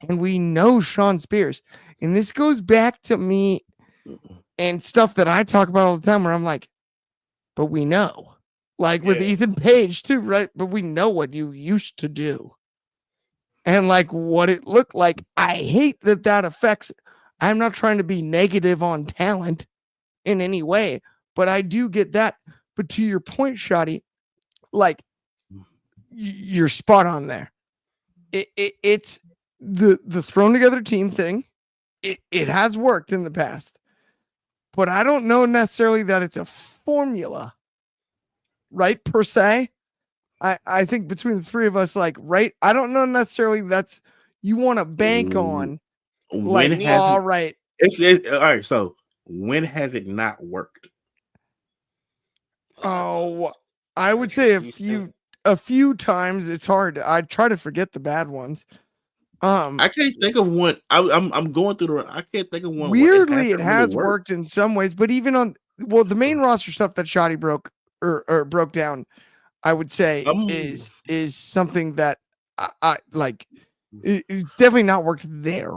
And we know Sean Spears. And this goes back to me and stuff that I talk about all the time where I'm like, but we know. Like with Ethan Page too, right? But we know what you used to do. And like what it looked like. I hate that affects. I'm not trying to be negative on talent in any way, but I do get that. But to your point, Shotty, like you're spot on there. It's the thrown together team thing. It has worked in the past, but I don't know necessarily that it's a formula, right? Per se. I think between the three of us, like, right, I don't know necessarily that's you want to bank on. Like, all right. All right. So when has it not worked? Oh, I would say a few times. It's hard. I try to forget the bad ones. I can't think of one. I'm going through I can't think of one. Weirdly, it has really worked in some ways, but even on the main roster stuff that Shotty broke or broke down, I would say is something that I like. It's definitely not worked there.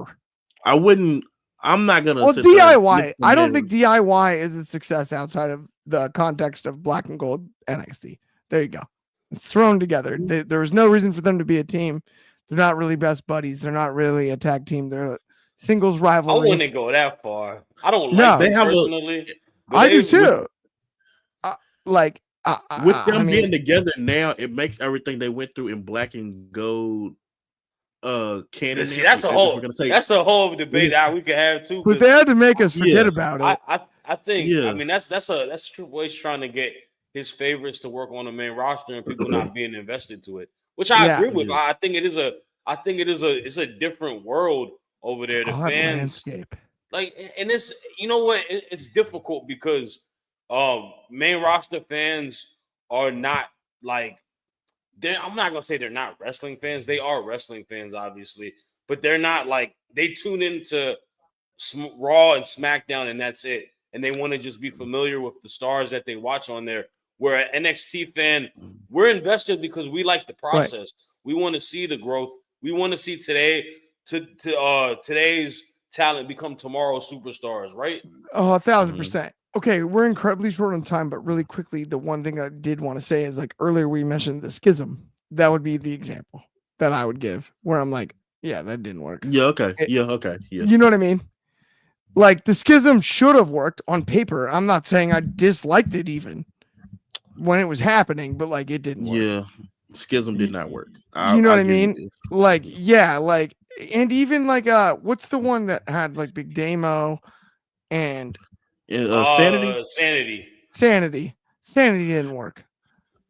I'm not gonna. Well, DIY. I don't think DIY is a success outside of the context of Black and Gold NXT. There you go. It's thrown together. There was no reason for them to be a team. They're not really best buddies. They're not really a tag team. They're a singles rivalry. I wouldn't go that far. I don't like them personally. I do too. With them being together now, it makes everything they went through in Black and Gold canon. See, that's a whole debate that we could have too. But they had to make us forget about it. I think. I mean, that's Triple H trying to get his favorites to work on the main roster and people not being invested to it, which I agree with. I think it is it's a different world over there. The fans, like, and it's, you know what, it's difficult because main roster fans are not like. I'm not gonna say they're not wrestling fans. They are wrestling fans, obviously, but they're not like, they tune into Raw and SmackDown and that's it. And they want to just be familiar with the stars that they watch on there. We're an NXT fan. We're invested because we like the process. Right. We want to see the growth. We want to see today's talent become tomorrow's superstars, right? Oh, 1,000%. Okay, we're incredibly short on time, but really quickly, the one thing I did want to say is, like, earlier we mentioned the schism. That would be the example that I would give, where I'm like, yeah, that didn't work. Yeah, okay. Yeah. You know what I mean? Like, the schism should have worked on paper. I'm not saying I disliked it even when it was happening, but, like, it didn't work. Yeah, schism did not work. You know what I mean? Like, yeah, like, and even, like, what's the one that had, like, Big Damo and Sanity didn't work.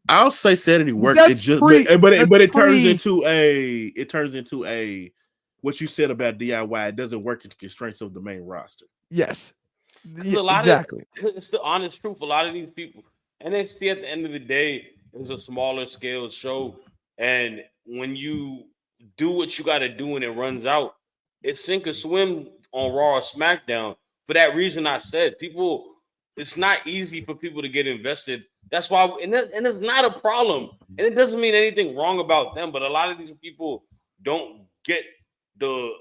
I'll say Sanity worked. But it turns into a what you said about DIY. It doesn't work into constraints of the main roster. Yes, exactly. It's the honest truth. A lot of these people, NXT at the end of the day is a smaller scale show, and when you do what you got to do and it runs out, it's sink or swim on Raw or SmackDown. For that reason, I said it's not easy for people to get invested. That's why, and it's not a problem. And it doesn't mean anything wrong about them, but a lot of these people don't get the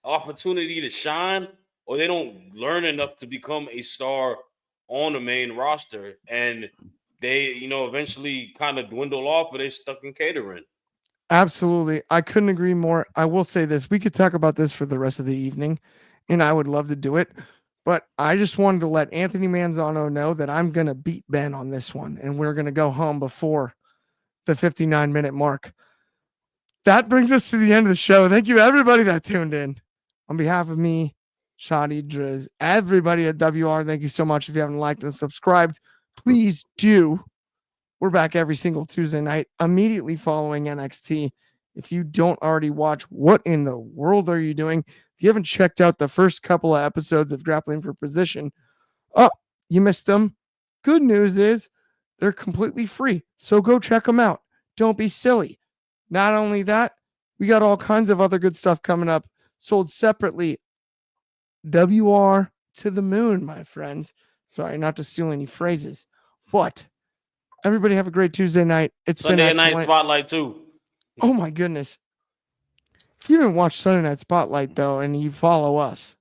opportunity to shine, or they don't learn enough to become a star on the main roster. And they, eventually kind of dwindle off, or they're stuck in catering. Absolutely. I couldn't agree more. I will say this. We could talk about this for the rest of the evening, and I would love to do it. But I just wanted to let Anthony Manzano know that I'm going to beat Ben on this one, and we're going to go home before the 59-minute mark. That brings us to the end of the show. Thank you, everybody that tuned in. On behalf of me, Shad and Dryzzy, everybody at WR, thank you so much. If you haven't liked and subscribed, please do. We're back every single Tuesday night, immediately following NXT. If you don't already watch, what in the world are you doing? If you haven't checked out the first couple of episodes of Grappling for Position, you missed them. Good news is they're completely free, so go check them out. Don't be silly. Not only that, we got all kinds of other good stuff coming up, sold separately. WR to the moon, my friends. Sorry, not to steal any phrases, but everybody have a great Tuesday night. It's Sunday been excellent. Night Spotlight too. Oh my goodness. If you didn't watch Sunday Night Spotlight, though, and you follow us,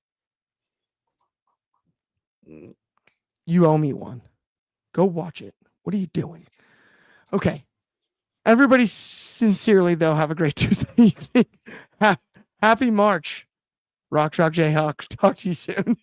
you owe me one. Go watch it. What are you doing? Okay. Everybody sincerely, though, have a great Tuesday evening. Happy March. Rock Jayhawk. Talk to you soon.